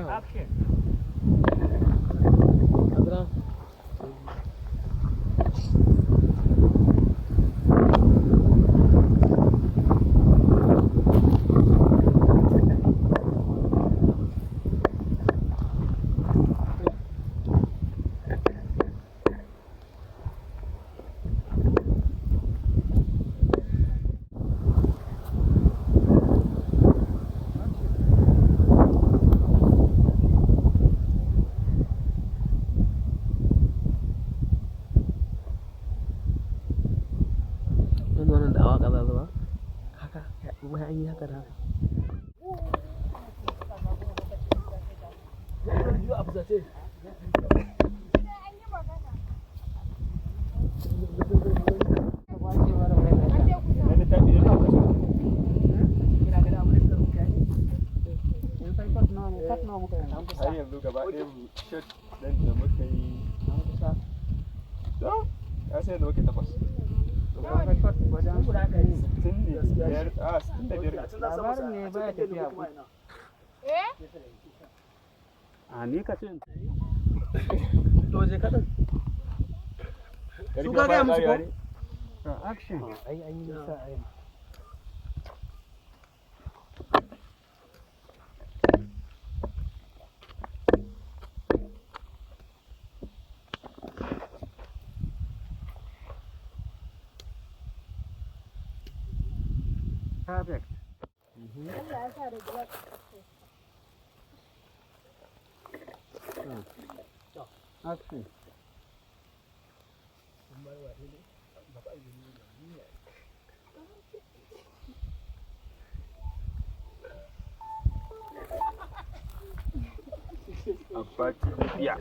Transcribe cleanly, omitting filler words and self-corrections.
Action. Adra. Wannan da awa kaza zuwa haka kuma an yi haka da haka har yanzu gaba ɗaya shot ɗin da muka yi ya sai da muke takwas. Labarin ne baya tafiya ku. A ni ka ce. to je kaɗan Su ka gaya musu ko? Action. ai an yi nisa ai Perfect. Action. Abba Tibiya.